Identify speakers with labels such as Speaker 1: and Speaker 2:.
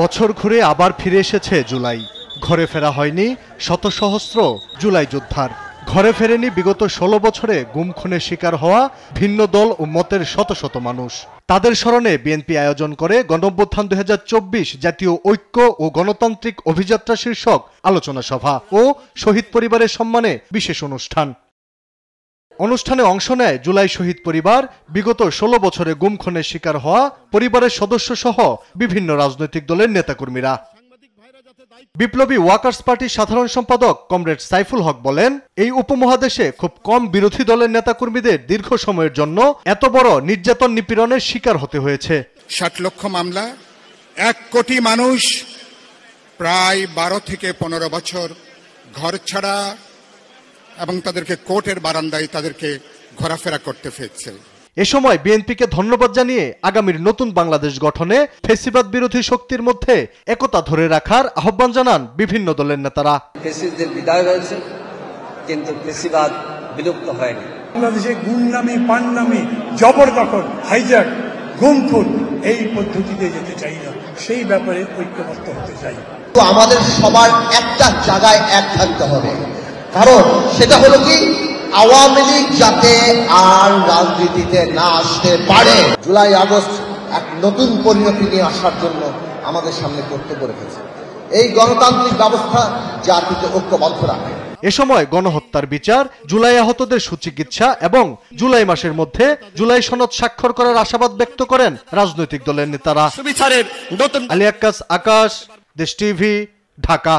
Speaker 1: বছর ঘুরে আবার ফিরে এসেছে জুলাই। ঘরে ফেরা হয়নি শত সহস্র জুলাই যোদ্ধার। ঘরে ফেরেনি বিগত ১৬ বছরে গুম খুনের শিকার হওয়া ভিন্ন দল ও মতের শত শত মানুষ। তাদের স্মরণে বিএনপি আয়োজন করে গণঅভ্যুত্থান ২০২৪ জাতীয় ঐক্য ও গণতান্ত্রিক অভিযাত্রা শীর্ষক আলোচনা সভা ও শহীদ পরিবারের সম্মানে বিশেষ অনুষ্ঠানে অংশ নেয় জুলাই শহীদ পরিবার, বিগত ১৬ বছরে গুম খুনের শিকার হওয়া পরিবারের সদস্য সহ বিভিন্ন রাজনৈতিক দলের নেতাকর্মীরা। বিপ্লবী ওয়ার্কার্স পার্টির সাধারণ সম্পাদক কমরেড সাইফুল হক বলেন, এই উপমহাদেশে খুব কম বিরোধী দলের নেতাকর্মীদের দীর্ঘ সময়ের জন্য এত বড় নির্যাতন নিপীড়নের শিকার হতে হয়েছে। ৬০
Speaker 2: লক্ষ মামলা, ১ কোটি মানুষ প্রায় ১২ থেকে ১৫ বছর ঘর ছাড়া এবং তাদেরকে কোর্টের বারান্দায় তাদেরকে ঘোরাফেরা করতে হয়েছে।
Speaker 1: এ সময় বিএনপিকে ধন্যবাদ জানিয়ে আগামীর নতুন বাংলাদেশ গঠনে ফ্যাসিবাদ বিরোধী শক্তির মধ্যে একতা ধরে রাখার আহ্বান জানান বিভিন্ন দলের নেতারা।
Speaker 3: ফ্যাসিস্টদের বিদায় হয়েছে, কিন্তু ফ্যাসিবাদ বিলুপ্ত হয়নি।
Speaker 4: বাংলাদেশে গুমনামি, পাননামি, জবরদখল, হাইজ্যাক, গুমখুন এই পদ্ধতিতে যেতে চাই না, সেই ব্যাপারে ঐক্যবদ্ধ হতে চাই।
Speaker 5: তো আমাদের সবার একটা জায়গায় এক থাকতে হবে, কারণ সেটা হলো কি আওয়ামী লীগ যাতে আর রাজনীতিতে না আসতে পারে। জুলাই আগস্ট এক নতুন পরিণতি নিয়ে আসার জন্য আমাদের সামনে কর্তব্য রেখেছে। এই গণতান্ত্রিক ব্যবস্থা জাতিকে ঐক্যবদ্ধ রাখে।
Speaker 1: এ সময় গণহত্যার বিচার, জুলাই আহতদের সুচিকিৎসা এবং জুলাই মাসের মধ্যে জুলাই সনদ স্বাক্ষর করার আশাবাদ ব্যক্ত করেন রাজনৈতিক দলের নেতারা। আলী আক্কাস, আকাশ, দেশ টিভি, ঢাকা।